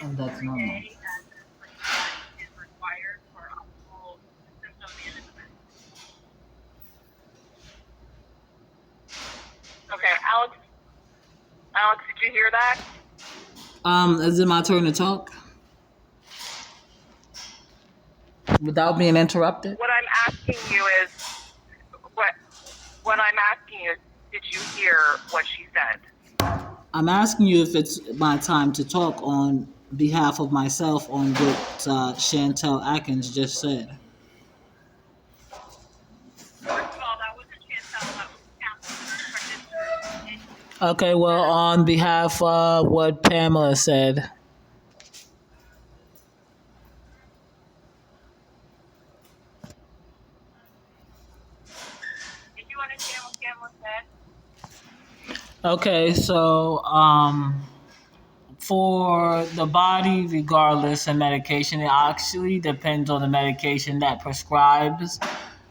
And that's normal. Is required for optimal symptom management. Okay, Alex, did you hear that? Is it my turn to talk? Without being interrupted? What I'm asking you is, what I'm asking you is, did you hear what she said? I'm asking you if it's my time to talk on behalf of myself on what Chantel Atkins just said. First of all, that wasn't Chantel, that was Catherine, participant. Okay, well, on behalf of what Pamela said. Did you understand what Pamela said? Okay, so for the body, regardless of medication, it actually depends on the medication that prescribes,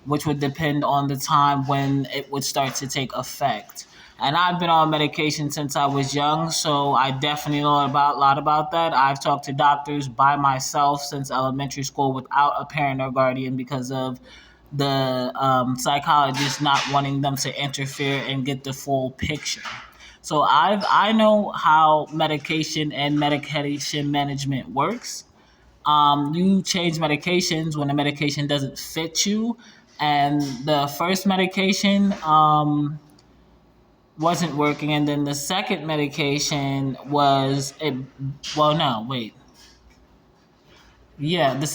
which would depend on the time when it would start to take effect. And I've been on medication since I was young, so I definitely know a lot about that. I've talked to doctors by myself since elementary school without a parent or guardian because of the psychologist not wanting them to interfere and get the full picture. So I know how medication and medication management works. You change medications when the medication doesn't fit you, and the first medication wasn't working, and then the second medication was it. Well, no, wait. Yeah, the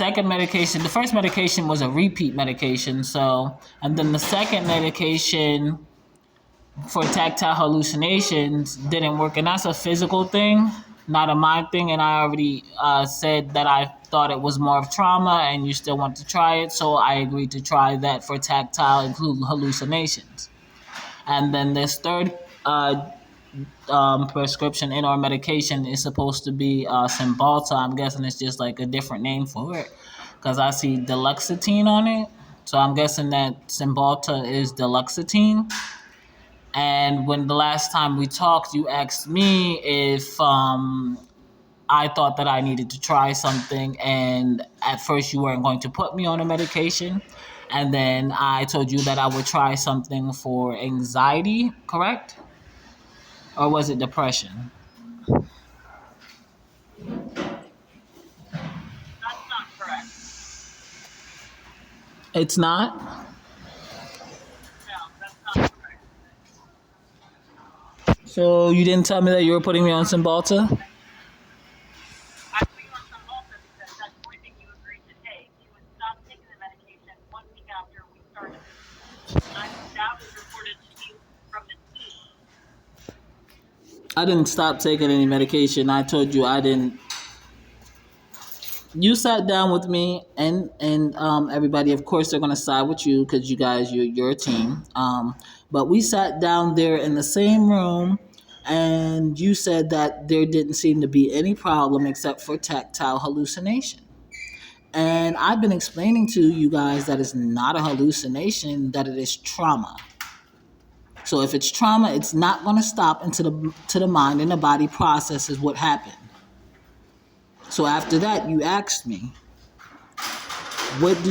first medication was a repeat medication. So, and then the second medication for tactile hallucinations didn't work, and that's a physical thing, not a mind thing. And I already said that I thought it was more of trauma, and you still want to try it, so I agreed to try that for tactile include hallucinations. And then this third prescription in our medication is supposed to be Cymbalta. I'm guessing it's just like a different name for it because I see Deluxetine on it. So I'm guessing that Cymbalta is Deluxetine. And when the last time we talked, you asked me if I thought that I needed to try something. And at first, you weren't going to put me on a medication. And then I told you that I would try something for anxiety, correct? Or was it depression? That's not correct. It's not? No, that's not correct. So you didn't tell me that you were putting me on Cymbalta? I put you on Cymbalta because that's the only thing you agreed to take. You would stop taking the medication 1 week after we started. That was reported to you from the team. I didn't stop taking any medication. I told you I didn't. You sat down with me and everybody. Of course, they're gonna side with you because you guys, you're a team. But we sat down there in the same room, and you said that there didn't seem to be any problem except for tactile hallucination. And I've been explaining to you guys that it's not a hallucination, that it is trauma. So if it's trauma, it's not going to stop until the mind and the body processes what happened. So after that, you asked me, what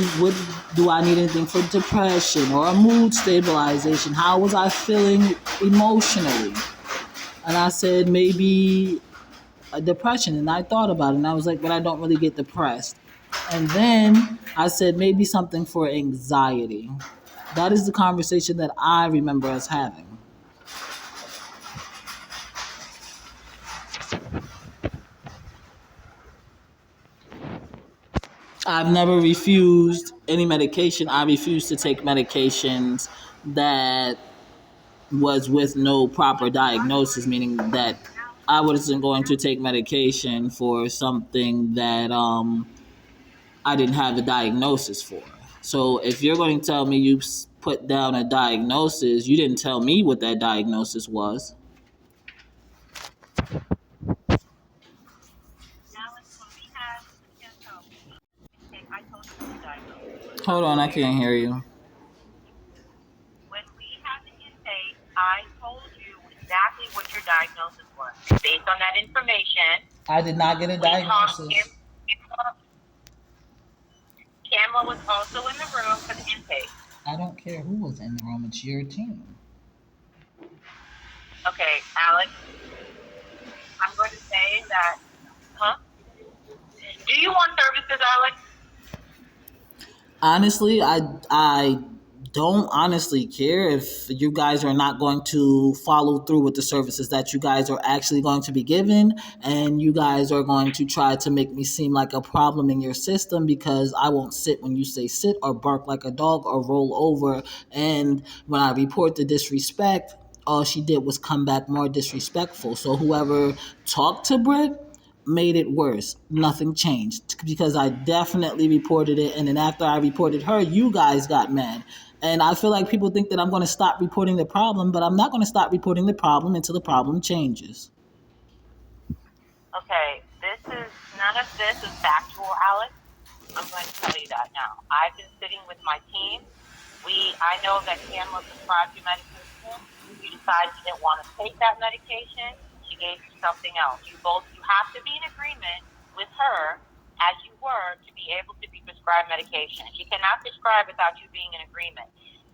do I need anything for depression or a mood stabilization? How was I feeling emotionally? And I said maybe a depression, and I thought about it, and I was like, but I don't really get depressed. And then I said maybe something for anxiety. That is the conversation that I remember us having. I've never refused any medication. I refused to take medications that was with no proper diagnosis, meaning that I wasn't going to take medication for something that I didn't have a diagnosis for. So if you're going to tell me you put down a diagnosis, you didn't tell me what that diagnosis was. Alex, when we had the Chantel intake, I told you what the diagnosis was. Hold on, I can't hear you. When we had the intake, I told you exactly what your diagnosis was. Based on that information, I did not get a we talked. diagnosis. Camla was also in the room for the intake. I don't care who was in the room. It's your team. Okay, Alex, I'm going to say that, huh? Do you want services, Alex? Honestly, I don't honestly care if you guys are not going to follow through with the services that you guys are actually going to be given, and you guys are going to try to make me seem like a problem in your system because I won't sit when you say sit or bark like a dog or roll over. And when I report the disrespect, all she did was come back more disrespectful. So whoever talked to Britt made it worse. Nothing changed because I definitely reported it. And then after I reported her, you guys got mad. And I feel like people think that I'm going to stop reporting the problem, but I'm not going to stop reporting the problem until the problem changes. Okay, none of this is factual, Alex. I'm going to tell you that now. I've been sitting with my team. I know that Camla prescribed you medication. You decided you didn't want to take that medication. She gave you something else. You have to be in agreement with her as you were to be able to be prescribed medication. She cannot prescribe without you being in agreement.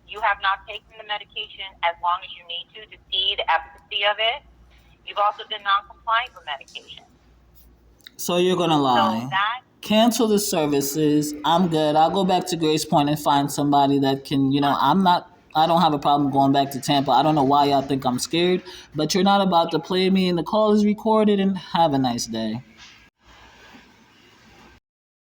You have not taken the medication as long as you need to see the efficacy of it. You've also been non-compliant with medication. So you're going to lie. Cancel the services. I'm good. I'll go back to Grace Point and find somebody that can, I don't have a problem going back to Tampa. I don't know why y'all think I'm scared, but you're not about to play me and the call is recorded, and have a nice day.